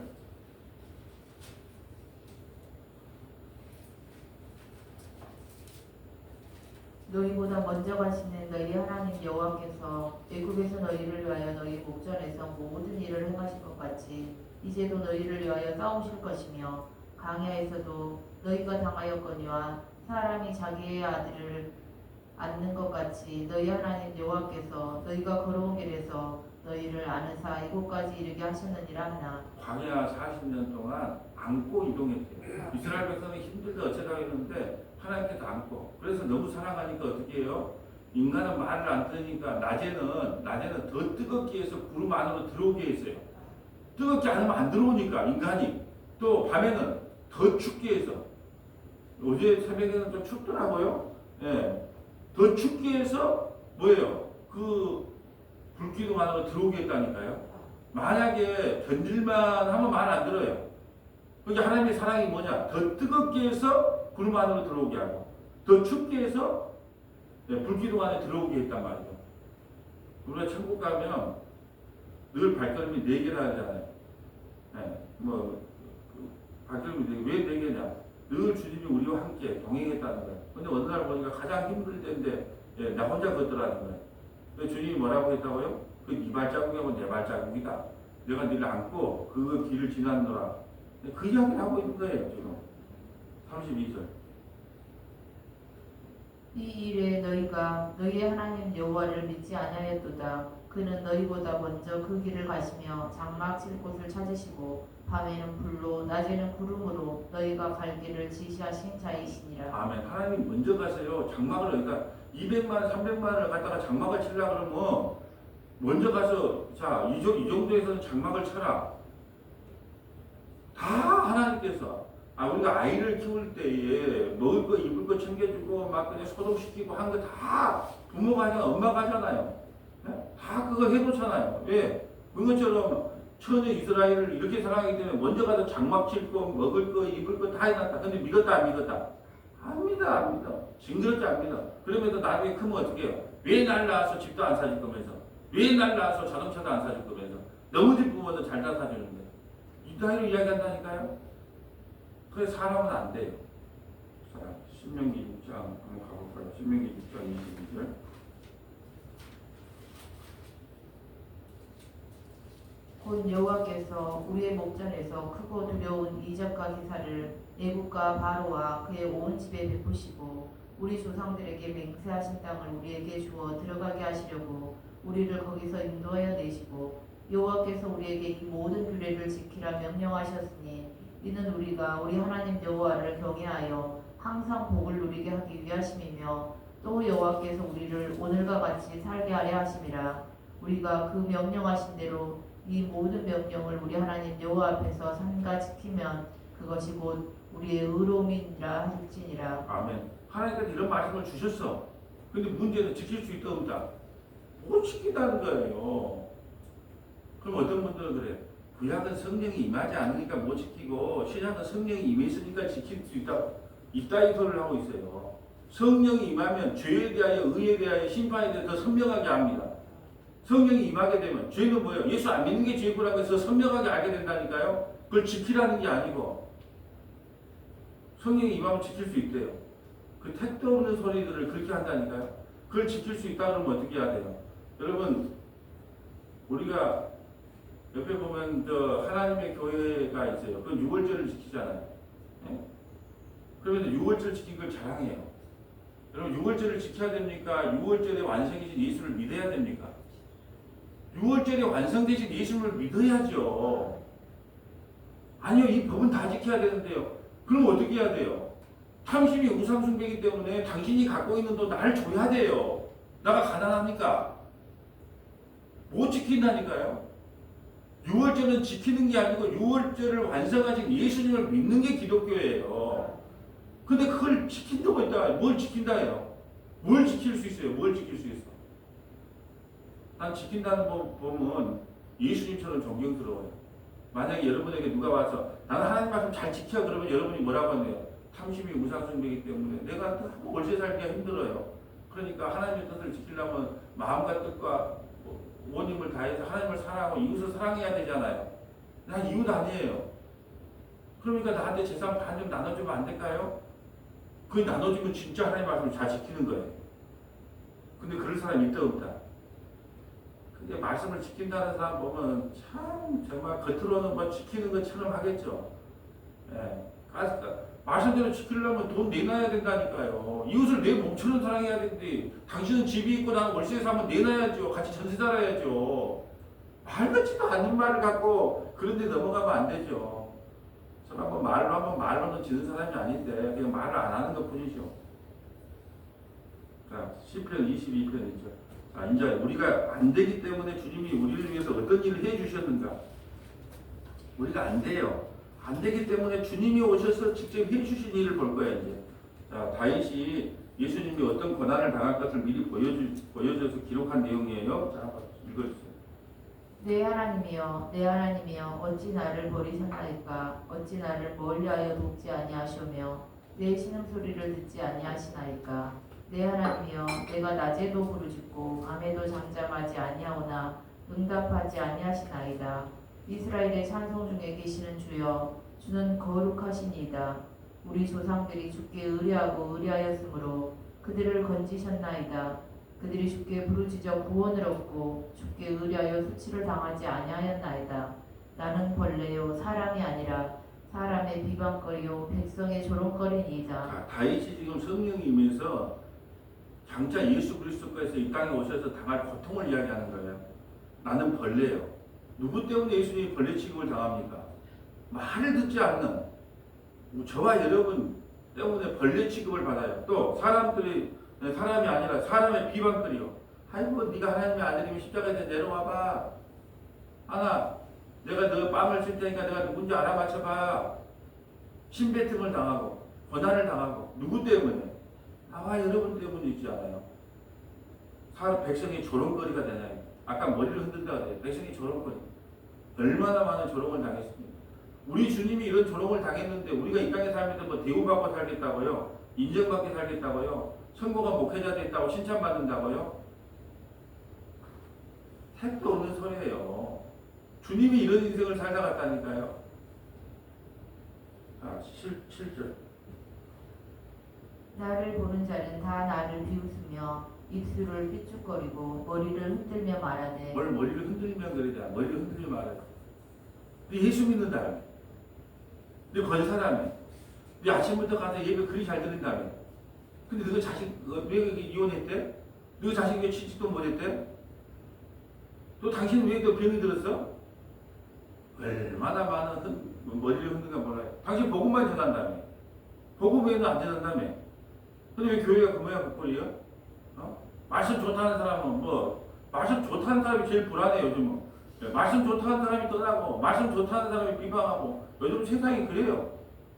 너희보다 먼저 가시는 너희 하나님 여호와께서 애굽에서 너희를 위하여 너희 목전에서 모든 일을 행하신 것 같이 이제도 너희를 위하여 싸우실 것이며 광야에서도 너희가 당하였거니와 사람이 자기의 아들을 않는 것 같이 너희 하나님 여호와께서 너희가 걸어온 길에서 너희를 아는사 이곳까지 이르게 하셨느니라 하나. 광야 40년 동안 안고 이동했대요. 이스라엘 백성은 힘들다 어쩌다 했는데 하나님께서 안고. 그래서 너무 사랑하니까 어떻게 해요? 인간은 말을 안 들으니까 낮에는 더 뜨겁게 해서 구름 안으로 들어오게 했어요. 뜨겁게 안 하면 안 들어오니까 인간이. 또 밤에는 더 춥게 해서. 어제 새벽에는 좀 춥더라고요. 예. 더 춥게 해서 뭐예요? 그 불기둥 안으로 들어오게 했다니까요. 만약에 견딜만 하면 말 안 들어요. 그러니까 하나님의 사랑이 뭐냐? 더 뜨겁게 해서 구름 안으로 들어오게 하고 더 춥게 해서 불기둥 안에 들어오게 했단 말이죠. 우리가 천국 가면 늘 발걸음이 4개라 하잖아요. 발걸음이 4개. 왜 4개냐? 늘 주님이 우리와 함께 동행했다는 거예요. 근데 어느 날 보니까 가장 힘들 때인데 나 혼자 걷더라는 거예요. 근데 주님이 뭐라고 했다고요? 그 네 발자국이면 내 발자국이다. 내가 너를 안고 그 길을 지났노라. 그 이야기를 하고 있는 거예요. 지금 32절. 이 일에 너희가 너희의 하나님 여호와를 믿지 아니하였도다. 그는 너희보다 먼저 그 길을 가시며 장막 칠 곳을 찾으시고 밤에는 불로 낮에는 구름으로 너희가 갈 길을 지시하신 자이시니라. 아멘. 하나님 먼저 가세요. 장막을 그러니까 200만 300만을 갖다가 장막을 치려고 그러면 먼저 가서 자, 이 정도에서는 장막을 쳐라. 다 하나님께서 우리가 아이를 키울 때에 먹을 거 입을 거 챙겨주고 막 그냥 소독시키고 한 거 다 부모가 아니라 엄마가 하잖아요. 다 그거 해놓잖아요. 왜? 그것처럼 처녀 이스라엘을 이렇게 사랑하기 때문에 먼저 가서 장막 칠 거, 먹을 거, 입을 거 다 해놨다. 근데 믿었다 안 믿었다? 안 믿어. 징그럽지 안 믿어. 그러면서 나중에 크면 어떻게 해요? 왜 날 낳아서 집도 안 사줄 거면서? 왜 날 낳아서 자동차도 안 사줄 거면서? 너무 기쁘면 잘 다 사주는데. 이 따위로 이야기한다니까요? 그래 사람은 안 돼요. 사람. 신명기 6장 한번 가볼까요? 신명기 6장 22절. 곧 여호와께서 우리의 목전에서 크고 두려운 이적과 기사를 애국과 바로와 그의 온 집에 베푸시고 우리 조상들에게 맹세하신 땅을 우리에게 주어 들어가게 하시려고 우리를 거기서 인도하여 내시고 여호와께서 우리에게 이 모든 규례를 지키라 명령하셨으니 이는 우리가 우리 하나님 여호와를 경외하여 항상 복을 누리게 하기 위하심이며 또 여호와께서 우리를 오늘과 같이 살게 하려 하심이라. 우리가 그 명령하신 대로 이 모든 명령을 우리 하나님 여호와 앞에서 삼가 지키면 그것이 곧 우리의 의로움이니라 할지니라. 아멘. 하나님께서 이런 말씀을 주셨어. 근데 문제는 지킬 수 있다 없다. 못 지킨다는 거예요. 그럼 어떤 분들은 그래. 구약은 성령이 임하지 않으니까 못 지키고 신약은 성령이 임했으니까 지킬 수 있다. 이따위 소리를 하고 있어요. 성령이 임하면 죄에 대하여 의에 대하여 심판에 대해 더 선명하게 합니다. 성령이 임하게 되면 죄는 뭐예요? 예수 안 믿는 게 죄구라고 해서 선명하게 알게 된다니까요. 그걸 지키라는 게 아니고 성령이 임하면 지킬 수 있대요. 그 택도 없는 소리들을 그렇게 한다니까요. 그걸 지킬 수 있다 그러면 어떻게 해야 돼요? 여러분, 우리가 옆에 보면 저 하나님의 교회가 있어요. 그건 유월절을 지키잖아요. 예? 그러면 유월절 지킨 걸 자랑해요. 여러분, 유월절을 지켜야 됩니까? 유월절의 완성이신 예수를 믿어야 됩니까? 유월절에 완성되신 예수를 믿어야죠. 아니요, 이 법은 다 지켜야 되는데요. 그럼 어떻게 해야 돼요? 탐심이 우상숭배이기 때문에 당신이 갖고 있는 돈 나를 줘야 돼요. 나가 가난합니까? 못 지킨다니까요. 유월절은 지키는 게 아니고 유월절을 완성하신 예수님을 믿는 게 기독교예요. 근데 그걸 지킨다고 했다. 뭘 지킨다 해요? 뭘 지킬 수 있어요? 뭘 지킬 수 있어? 난 지킨다는 법 보면 예수님처럼 존경스러워요. 만약에 여러분에게 누가 와서 나는 하나님 말씀 잘 지켜 그러면 여러분이 뭐라고 하네요? 탐심이 우상숭배이기 때문에 내가 월세 살기가 힘들어요. 그러니까 하나님의 뜻을 지키려면 마음과 뜻과 온 힘을 다해서 하나님을 사랑하고 이웃을 사랑해야 되잖아요. 난 이웃 아니에요. 그러니까 나한테 재산 반 좀 나눠주면 안 될까요? 그 나눠주면 진짜 하나님 말씀을 잘 지키는 거예요. 근데 그럴 사람이 있다 없다. 근데 말씀을 지킨다는 사람 보면 참 정말 겉으로는 뭐 지키는 것처럼 하겠죠. 예. 말씀대로 지키려면 돈 내놔야 된다니까요. 이웃을 내 몸처럼 사랑해야 되는데 당신은 집이 있고 나는 월세에 사면 내놔야죠. 같이 전세 살아야죠. 말 같지도 않는 말을 갖고 그런 데 넘어가면 안 되죠. 저는 말로는 지는 사람이 아닌데 그냥 말을 안 하는 것 뿐이죠. 자, 시편 22편이죠. 자, 이제 우리가 안 되기 때문에 주님이 우리를 위해서 어떤 일을 해 주셨는가? 우리가 안 돼요. 안 되기 때문에 주님이 오셔서 직접 해주신 일을 볼 거야, 이제. 자, 다윗이 예수님이 어떤 고난을 당할 것을 미리 보여줘서 기록한 내용이에요. 자, 한번 읽어주세요. 내 하나님이여, 내 하나님이여, 어찌 나를 버리셨나이까? 어찌 나를 멀리하여 돕지 아니하시오며 내 신음소리를 듣지 아니하시나이까? 내 하나님이여, 내가 낮에도 부르짖고 밤에도 잠잠하지 아니하오나 응답하지 아니하시나이다. 이스라엘의 찬송 중에 계시는 주여, 주는 거룩하시니이다. 우리 조상들이 주께 의뢰하고 의뢰하였으므로 그들을 건지셨나이다. 그들이 주께 부르짖어 구원을 얻고 주께 의뢰하여 수치를 당하지 아니하였나이다. 나는 벌레요 사람이 아니라 사람의 비방거리요 백성의 조롱거리니이다. 자, 다윗이 지금 성령이 임해서 장차 예수 그리스도께서 이 땅에 오셔서 당할 고통을 이야기하는 거예요. 나는 벌레요. 누구 때문에 예수님이 벌레 취급을 당합니까? 말을 듣지 않는 저와 여러분 때문에 벌레 취급을 받아요. 또 사람이 아니라 사람의 비방거리요. 아이고 네가 하나님의 아들이면 십자가에 내려와봐. 하나 내가 너 뺨을 칠 테니까 내가 누군지 알아맞혀봐. 신배틈을 당하고 고난을 당하고 누구 때문에? 나와 여러분 때문이지 않아요. 백성이 조롱거리가 되냐. 아까 머리를 흔든다 그래요. 백성이 조롱거리. 얼마나 많은 조롱을 당했습니까? 우리 주님이 이런 조롱을 당했는데 우리가 이 땅에 살면서 뭐 대우받고 살겠다고요? 인정받게 살겠다고요? 성공한 목회자 됐다고 칭찬받는다고요? 택도 없는 소리예요. 주님이 이런 인생을 살아갔다니까요. 자, 7절. 나를 보는 자는 다 나를 비웃으며 입술을 삐죽거리고 머리를 흔들며 말하되. 뭘 머리를 흔들면 그러냐. 머리를 흔들며 말하지. 네 예수 믿는다며. 네 권사라며. 네 아침부터 가서 예배 그리 잘 드린다며. 근데 너가 왜 이혼했대? 너 자식 왜 취직도 못했대? 또 당신은 왜 또 병이 들었어? 얼마나 많은 머리를 흔든가 몰라요. 당신 복음만 전한다며. 복음 외에는 안 전한다며. 근데 왜 교회가 그 모양 그 꼴이야? 말씀 좋다는 사람은 말씀 좋다는 사람이 제일 불안해 요즘은. 말씀 좋다는 사람이 떠나고 말씀 좋다는 사람이 비방하고 요즘 세상이 그래요.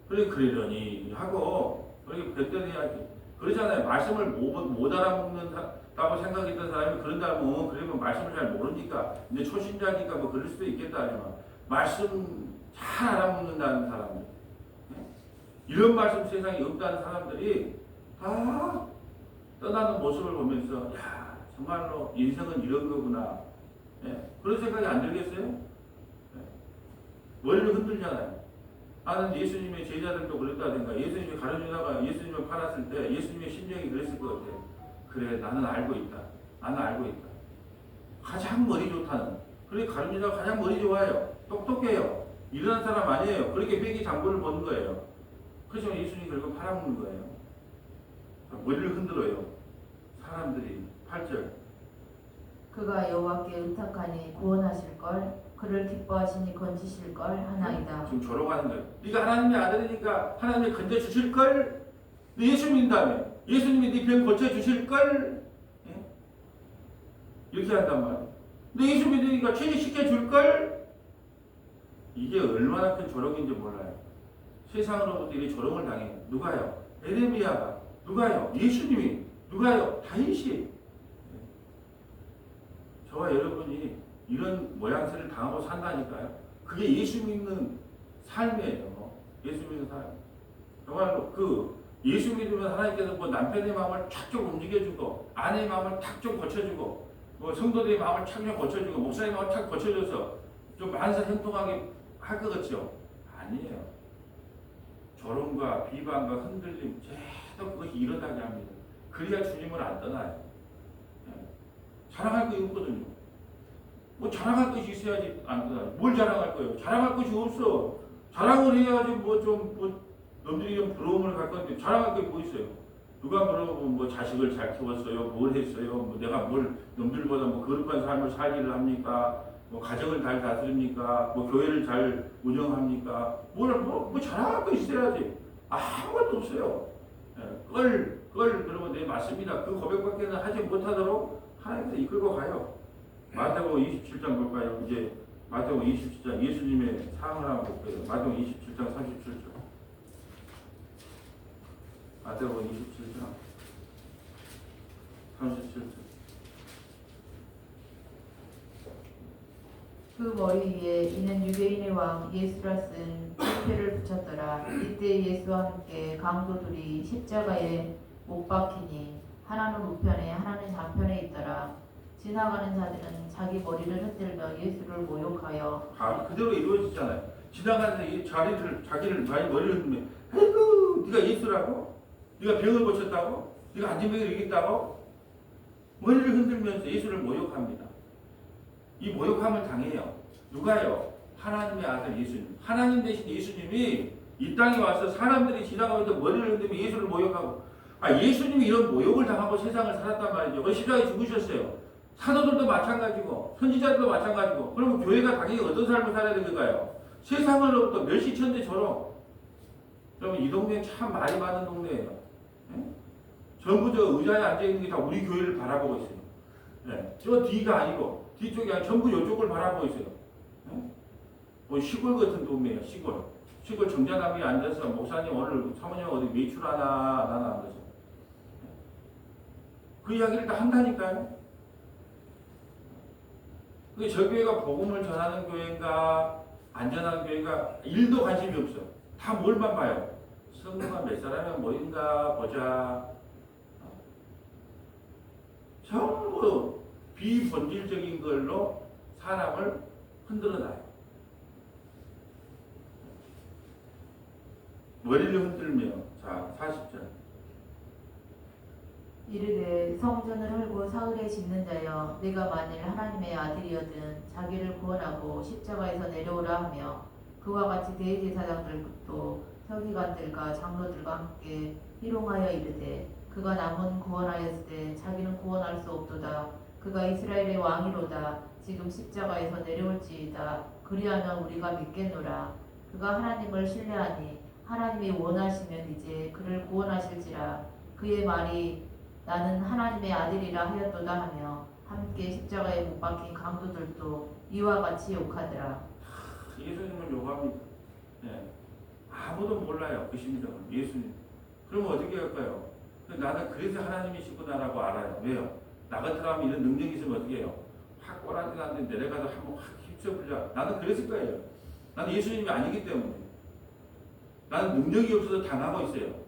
그래 그러려니 하고 그렇게 뱉더니 그러잖아요. 말씀을 못 알아먹는다고 생각했던 사람이 그런다면 그러면 말씀을 잘 모르니까 이제 초신자니까 뭐 그럴 수도 있겠다 하지만 말씀 잘 알아먹는다는 사람들 이런 말씀 세상에 없다는 사람들이 다 떠나는 모습을 보면서 야 정말로 인생은 이런 거구나. 그런 생각이 안 들겠어요? 머리를 흔들잖아요. 나는 예수님의 제자들도 그랬다든가 예수님이 가르치다가 예수님을 팔았을 때 예수님의 심정이 그랬을 것 같아. 그래 나는 알고 있다. 나는 알고 있다. 가장 머리 좋다는. 그래 가르치다가 가장 머리 좋아요. 똑똑해요. 일어난 사람 아니에요. 그렇게 회개 장부를 보는 거예요. 그래서 예수님이 결국 팔아먹는 거예요. 머리를 흔들어요. 사람들이 8절. 그가 여호와께 의탁하니 구원하실 걸 그를 기뻐하시니 건지실 걸 하나이다. 지금 조롱하는 거예요. 네가 하나님의 아들이니까 하나님이 건져 주실 걸. 너 예수 믿는다며. 예수님이 네 병 고쳐 주실 걸. 예? 이렇게 한단 말이에요. 너 예수 믿으니까 취직시켜 줄 걸. 이게 얼마나 큰 조롱인지 몰라요. 세상으로부터 이 조롱을 당해요. 누가요? 에레미야가. 누가요? 예수님이. 누가요? 다윗이. 저와 여러분이 이런 모양새를 당하고 산다니까요. 그게 예수 믿는 삶이에요. 예수 믿는 삶. 정말로 예수 믿으면 하나님께서 뭐 남편의 마음을 착 좀 움직여주고 아내의 마음을 탁 좀 고쳐주고 뭐 성도들의 마음을 착 좀 고쳐주고 목사의 마음을 탁 고쳐줘서 좀 만사 형통하게 할 것 같죠? 아니에요. 조롱과 비방과 흔들림 계속 그것이 일어나게 합니다. 그래야 주님을 안 떠나요. 자랑할 거 없거든요. 뭐 자랑할 것이 있어야지 안 떠나요. 뭘 자랑할 거예요? 자랑할 것이 없어. 자랑을 해야지 남들이 좀 부러움을 갈 건데 자랑할 게 뭐 있어요? 누가 물어보면 뭐 자식을 잘 키웠어요, 뭘 했어요, 뭐 내가 뭘 남들보다 뭐 거룩한 삶을 살기를 합니까? 뭐 가정을 잘 다스립니까? 뭐 교회를 잘 운영합니까? 뭐 자랑할 거 있어야지. 아무것도 없어요. 그러면 네 맞습니다. 그 고백밖에는 하지 못하도록 하나님께서 이끌고 가요. 마태복음 27장 볼까요? 이제 마태복음 27장 예수님의 사항을 한번 볼게요. 마태복음 27장 37절. 마태복음 27장 37절. 그 머리 위에 이는 유대인의 왕 예수라 쓴 표를 붙였더라. 이때 예수와 함께 강도들이 십자가에 못 박히니 하나는 우편에 하나는 좌편에 있더라. 지나가는 자들은 자기 머리를 흔들며 예수를 모욕하여 그대로 이루어지잖아요. 지나가는 자기를 자기 머리를 흔들며 아이고 네가 예수라고? 네가 병을 고쳤다고? 네가 안진병을 이겼다고? 머리를 흔들면서 예수를 모욕합니다. 이 모욕함을 당해요. 누가요? 하나님의 아들 예수님. 하나님 대신 예수님이 이 땅에 와서 사람들이 지나가면서 머리를 흔들며 예수를 모욕하고 예수님이 이런 모욕을 당하고 세상을 살았단 말이죠. 그 십자가에 죽으셨어요. 사도들도 마찬가지고 선지자들도 마찬가지고 그러면 교회가 당연히 어떤 삶을 살아야 되는가요? 세상으로부터 멸시천대 조롱. 그러면 이 동네 참 말이 많은 동네예요. 예? 전부 저 의자에 앉아있는 게 다 우리 교회를 바라보고 있어요. 예. 저 뒤가 아니고 뒤쪽이 아니고 전부 이쪽을 바라보고 있어요. 예? 뭐 시골 같은 동네예요. 시골 정자나무에 앉아서 목사님 오늘 사모님 어디 외출하나 나는 안 가서 그 이야기를 다 한다니까요. 저 교회가 복음을 전하는 교회인가 안전한 교회인가 일도 관심이 없어. 다 뭘만 봐요. 성도가 몇 사람이 모인가 보자. 전부 비본질적인 걸로 사람을 흔들어놔요. 머리를 흔들며. 자, 40절. 이르되 성전을 헐고 사흘에 짓는 자여 내가 만일 하나님의 아들이여든 자기를 구원하고 십자가에서 내려오라 하며 그와 같이 대제사장들도 서기관들과 장로들과 함께 희롱하여 이르되 그가 남은 구원하였으되 자기는 구원할 수 없도다. 그가 이스라엘의 왕이로다. 지금 십자가에서 내려올지이다. 그리하면 우리가 믿겠노라. 그가 하나님을 신뢰하니 하나님이 원하시면 이제 그를 구원하실지라. 그의 말이 나는 하나님의 아들이라 하였도다 하며 함께 십자가에 못 박힌 강도들도 이와 같이 욕하더라. 예수님을 욕합니다. 네. 아무도 몰라요. 그 심정을. 예수님. 그러면 어떻게 할까요? 나는 그래서 하나님이시구나라고 알아요. 왜요? 나 같으면 이런 능력이 있으면 어떻게 해요? 확 꼬라지 나는데 내려가서 한번 확 휩쳐보자. 나는 그랬을 거예요. 나는 예수님이 아니기 때문에. 나는 능력이 없어서 당하고 있어요.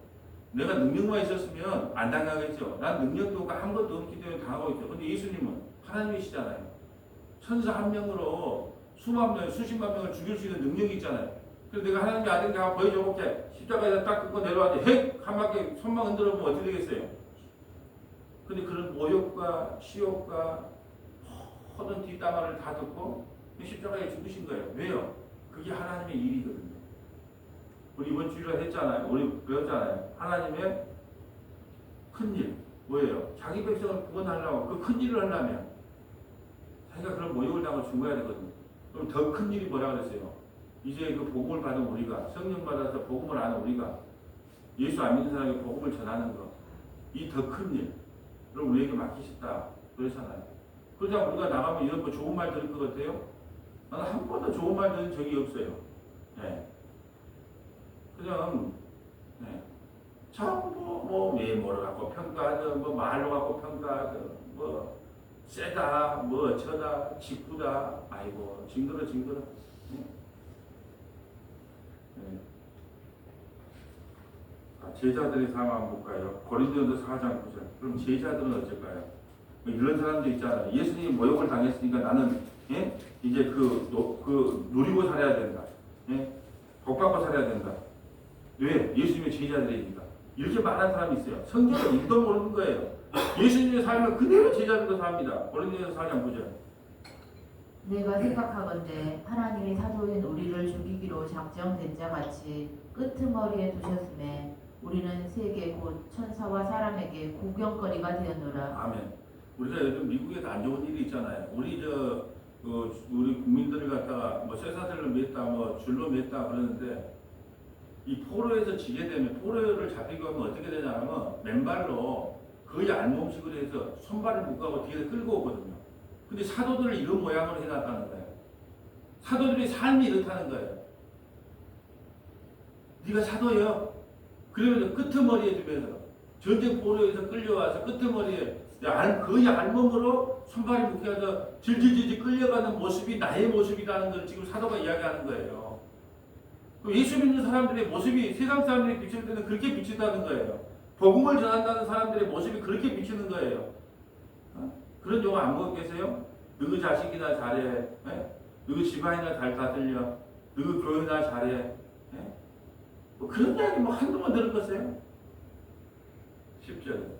내가 능력만 있었으면 안 당하겠죠. 난 능력도 없고 아무것도 없기 때문에 당하고 있죠. 근데 예수님은 하나님이시잖아요. 천사 한 명으로 수만 명, 수십만 명을 죽일 수 있는 능력이 있잖아요. 그래서 내가 하나님의 아들인가 보여줘 볼게. 십자가에다 딱 끊고 내려와서 핵! 한 바퀴 손만 흔들어 보면 어떻게 되겠어요? 근데 그런 모욕과 시욕과 허든 뒷담화를 다 듣고 십자가에 죽으신 거예요. 왜요? 그게 하나님의 일이거든요. 우리 이번 주일에 했잖아요. 우리 배웠잖아요. 하나님의 큰 일. 뭐예요? 자기 백성을 구원하려고 그 큰 일을 하려면 자기가 그런 모욕을 당하고 죽어야 되거든요. 그럼 더 큰 일이 뭐라 그랬어요? 이제 그 복음을 받은 우리가, 성령 받아서 복음을 아는 우리가, 예수 안 믿는 사람에게 복음을 전하는 것, 이 더 큰 일을 우리에게 맡기셨다 그러잖아요. 그러자 우리가 나가면 이런 거 좋은 말 들을 것 같아요? 나는 한 번도 좋은 말 들은 적이 없어요. 네. 그냥 뭐 외모를 갖고 평가하든 뭐 말로 갖고 평가하든 뭐 세다 뭐 저다 직구다 아이고 징그러. 네. 네. 제자들의 삶 한번 볼까요? 고린도전서 4장 9절. 그럼 제자들은 어쩔까요? 이런 사람들 있잖아요. 예수님이 모욕을 당했으니까 나는 이제 그 누리고 살아야 된다. 복받고 살아야 된다. 왜? 예수님의 제자들이니까. 이렇게 말하는 사람이 있어요. 성경을 읽도 모르는 거예요. 예수님의 삶을 그대로 제자들로 삽니다. 고린도전서 4장 9절. 내가 생각하건대 하나님이 사도인 우리를 죽이기로 작정된 자 같이 끄트머리에 두셨음에 우리는 세계 곧 천사와 사람에게 구경거리가 되었노라. 아멘. 우리가 요즘 미국에도 안 좋은 일이 있잖아요. 우리 국민들을 갖다가 뭐 쇠사슬로 맸다, 뭐 줄로 맸다 그러는데 이 포로에서 지게 되면 포로를 잡히고 하면 어떻게 되냐면 맨발로 거의 알몸식으로 해서 손발을 묶고 뒤에서 끌고 오거든요. 근데 사도들을 이런 모양으로 해놨다는 거예요. 사도들의 삶이 이렇다는 거예요. 네가 사도예요. 그러면서 끄트머리에 두면서 전쟁 포로에서 끌려와서 끄트머리에 거의 알몸으로 손발이 묶여서 질질질질 끌려가는 모습이 나의 모습이라는 걸 지금 사도가 이야기하는 거예요. 예수 믿는 사람들의 모습이 세상 사람들이 비칠 때는 그렇게 비친다는 거예요. 복음을 전한다는 사람들의 모습이 그렇게 비치는 거예요. 그런 용어 안 보고 계세요? 너희 자식이나 잘해. 너희 집안이나 잘 다스려. 너희 교회나 잘해. 뭐 그런 이야기 뭐 한두 번 들을 거세요? 10절.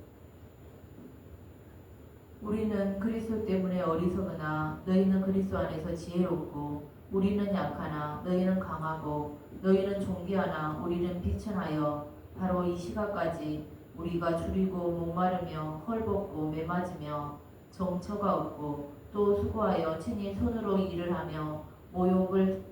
우리는 그리스도 때문에 어리석으나 너희는 그리스도 안에서 지혜롭고 우리는 약하나 너희는 강하고 너희는 존귀하나 우리는 비천하여 바로 이 시각까지 우리가 줄이고 목마르며 헐벗고 매맞으며 정처가 없고 또 수고하여 친히 손으로 일을 하며 모욕을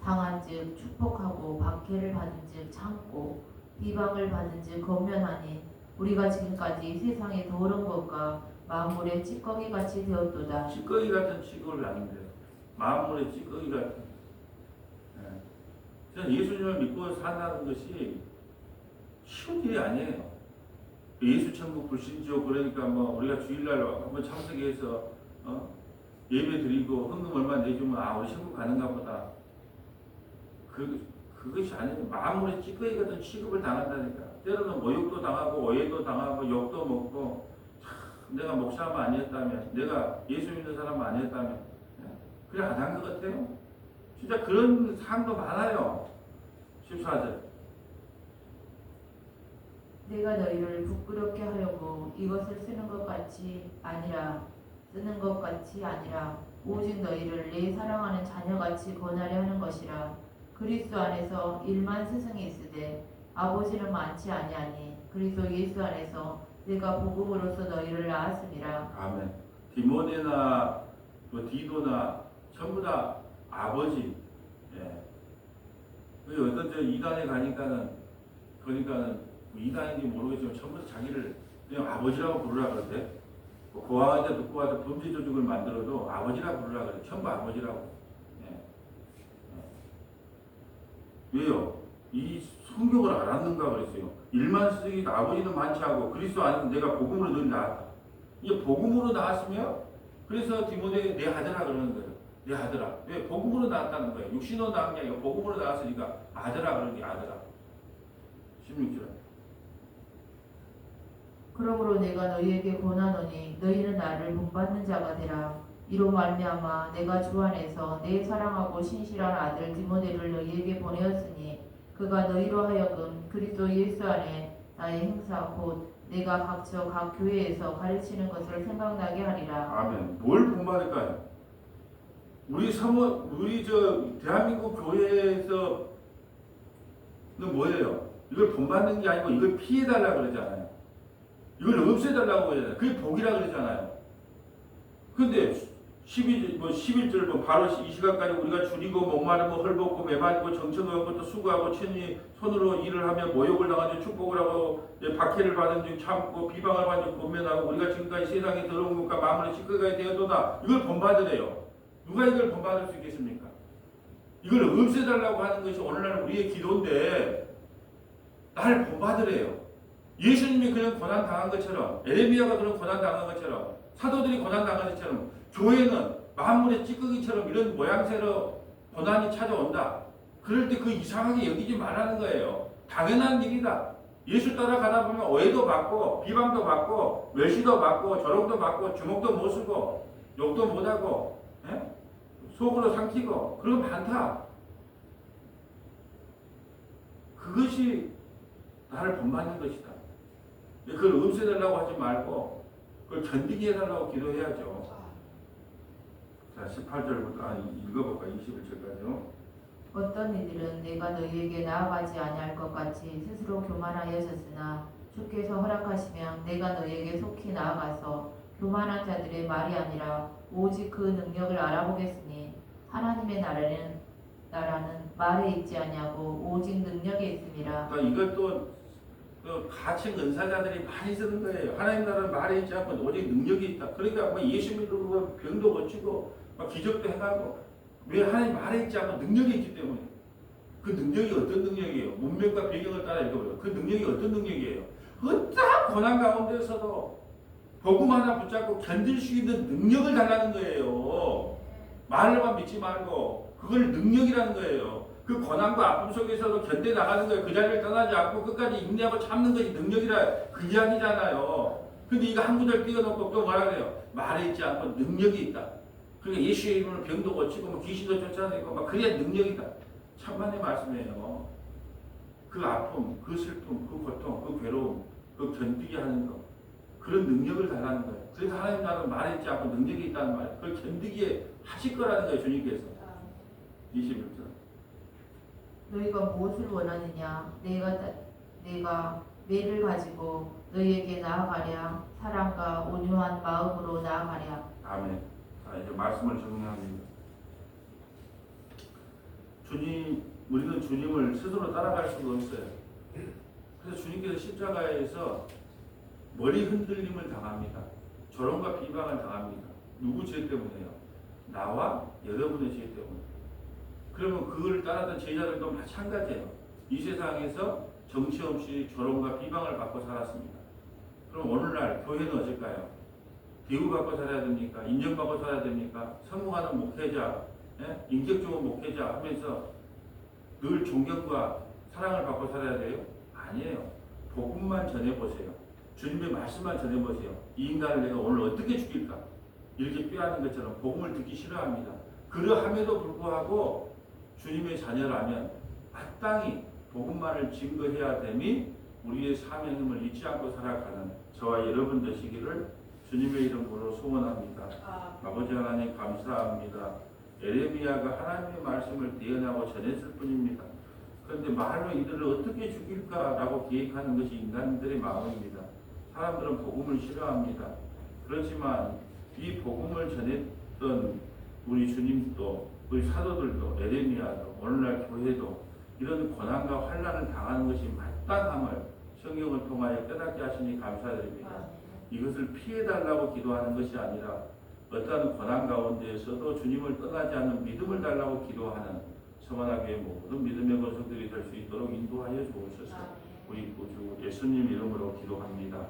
당한즉 축복하고 박해를 받은즉 참고 비방을 받은즉 권면하니 우리가 지금까지 세상의 더러운 것과 만물의 찌꺼기 같이 되었도다. 찌꺼기 같은 취급을 아닌데 만물의 찌꺼기 같은. 저는 예수님을 믿고 산다는 것이 쉬운 일이 아니에요. 예수 천국 불신지요. 그러니까 뭐 우리가 주일날 한번 참석해서 예배 드리고 헌금 얼마 내주면 우리 천국 가는가 보다. 그것이 아니에요. 만물의 찌꺼기 같은 취급을 당한다니까. 때로는 모욕도 당하고 오해도 당하고 욕도 먹고 내가 목사만 아니었다면 내가 예수 믿는 사람 아니었다면 그래 안 한 것 같아요. 진짜 그런 삶도 많아요. 14절. 내가 너희를 부끄럽게 하려고 이것을 쓰는 것 같이 아니라 오직 너희를 내 사랑하는 자녀같이 권하려 하는 것이라. 그리스도 안에서 1만 스승이 있으되 아버지는 많지 아니하니 그리스도 예수 안에서 내가 복음으로써 너희를 낳았음이라. 아멘. 디모데나 디도나 전부 다 아버지. 어떤 이단에 가니까는 이단인지 모르겠지만 전부 다 자기를 그냥 아버지라고 부르라 그러대. 고아한테 듣고 와서 범죄 조직을 만들어도 아버지라고 부르라 그래. 전부 아버지라고. 왜요? 이 성경을 알았는가 그랬어요. 1만 스승이 아버지는 많지 않고 그리스도 안에서 내가 복음으로 너를 낳았다. 이게 복음으로 낳았으면 그래서 디모데 내 아들아 그러는 거예요. 내 아들아. 왜? 복음으로 낳았다는 거예요. 육신으로 낳은 게 아니라 복음으로 낳았으니까 아들아 그러는 게 아들아. 16절. 그러므로 내가 너희에게 권하노니 너희는 나를 본받는 자가 되라. 이로 말미암아 내가 주 안에서 내 사랑하고 신실한 아들 디모데를 너희에게 보내었으니 그가 너희로 하여금 그리스도 예수 안에 나의 행사 곧 내가 각처 각 교회에서 가르치는 것을 생각나게 하리라. 아멘. 뭘 본받을까요? 우리 대한민국 교회에서는 뭐예요? 이걸 본받는 게 아니고 이걸 피해달라고 그러잖아요. 이걸 없애달라고 그러잖아요. 그게 복이라 그러잖아요. 근데 11절 바로 이 시간까지 우리가 줄이고 목마르고 헐벗고 매마르고 정처가 없고 또 수고하고 친히 손으로 일을 하며 모욕을 당하며 축복을 하고 박해를 받은 중 참고 비방을 받은 중 권면하고 우리가 지금까지 세상에 더러운 것과 마음을 시끄럽게 되어도다. 이걸 본받으래요. 누가 이걸 본받을 수 있겠습니까? 이걸 없애달라고 하는 것이 오늘날 우리의 기도인데 나를 본받으래요. 예수님이 그런 고난 당한 것처럼 에레미야가 그런 고난 당한 것처럼 사도들이 고난 당한 것처럼 교회는 만물의 찌꺼기처럼 이런 모양새로 고난이 찾아온다. 그럴 때 그 이상하게 여기지 말라는 거예요. 당연한 일이다. 예수 따라가다 보면 오해도 받고 비방도 받고 멸시도 받고 조롱도 받고 주먹도 못 쓰고 욕도 못하고 속으로 삼키고 그런 거 많다. 그것이 나를 본받는 것이다. 그걸 없애달라고 하지 말고 그걸 견디게 해달라고 기도해야죠. 자, 18절부터 읽어볼까? 21절까지요. 어떤 이들은 내가 너희에게 나아가지 아니할 것 같이 스스로 교만하여졌으나 주께서 허락하시면 내가 너희에게 속히 나아가서 교만한 자들의 말이 아니라 오직 그 능력을 알아보겠으니 하나님의 나라는 말에 있지 아니하고 오직 능력에 있음이라. 그러니까 이것도 가칭 은사자들이 많이 쓰는 거예요. 하나님 나라는 말에 있지 않고 오직 능력이 있다. 그러니까 예수 믿으고 병도 고치고 기적도 해가고 왜 하나님 말에 있지 않고 능력이 있기 때문에. 그 능력이 어떤 능력이에요? 문맥과 배경을 따라 읽어보세요. 그 능력이 어떤 능력이에요? 어떠한 고난 가운데서도 복음 하나 붙잡고 견딜 수 있는 능력을 달라는 거예요. 말로만 믿지 말고 그걸 능력이라는 거예요. 그 고난과 아픔 속에서도 견뎌 나가는 거예요. 그 자리를 떠나지 않고 끝까지 인내하고 참는 것이 능력이라 그 이야기잖아요. 근데 이거 한 구절 띄워놓고 또 뭐라 그래요? 말에 있지 않고 능력이 있다. 그러니까 예수의 이름으로 병도 고치고 귀신도 쫓아내고 그래야 능력이다. 참만의 말씀이에요. 그 아픔, 그 슬픔, 그 고통, 그 괴로움, 그 견디게 하는 것 그런 능력을 달라는 거예요. 그래서 하나님 나라는 말에 있지 않고 능력이 있다는 말 그걸 견디게 하실 거라는 거예요. 주님께서. 21절. 너희가 무엇을 원하느냐? 내가 매를 가지고 너희에게 나아가랴. 사랑과 온유한 마음으로 나아가랴. 아멘. 자, 이제 말씀을 정리합니다. 우리는 주님을 스스로 따라갈 수가 없어요. 그래서 주님께서 십자가에서 머리 흔들림을 당합니다. 조롱과 비방을 당합니다. 누구 죄 때문에요? 나와 여러분의 죄 때문에. 그러면 그걸 따르던 제자들도 마찬가지예요. 이 세상에서 정치 없이 조롱과 비방을 받고 살았습니다. 그럼 오늘날 교회는 어떨까요? 대우받고 살아야 됩니까? 인정받고 살아야 됩니까? 성공하는 목회자, 인격 좋은 목회자 하면서 늘 존경과 사랑을 받고 살아야 돼요? 아니에요. 복음만 전해보세요. 주님의 말씀만 전해보세요. 이 인간을 내가 오늘 어떻게 죽일까? 이렇게 꾀하는 것처럼 복음을 듣기 싫어합니다. 그러함에도 불구하고 주님의 자녀라면 마땅히 복음만을 증거해야 됨이 우리의 사명임을 잊지 않고 살아가는 저와 여러분 되시기를 주님의 이름으로 소원합니다. 아버지 하나님 감사합니다. 에레미야가 하나님의 말씀을 대언하고 전했을 뿐입니다. 그런데 말로 이들을 어떻게 죽일까라고 계획하는 것이 인간들의 마음입니다. 사람들은 복음을 싫어합니다. 그렇지만 이 복음을 전했던 우리 주님도 우리 사도들도 에레미야도 오늘날 교회도 이런 고난과 환난을 당하는 것이 마땅함을 성경을 통하여 깨닫게 하시니 감사드립니다. 이것을 피해달라고 기도하는 것이 아니라 어떠한 고난 가운데에서도 주님을 떠나지 않는 믿음을 달라고 기도하는 서원하교회 모든 믿음의 거성들이 될 수 있도록 인도하여 주옵소서. 우리 구주 예수님 이름으로 기도합니다.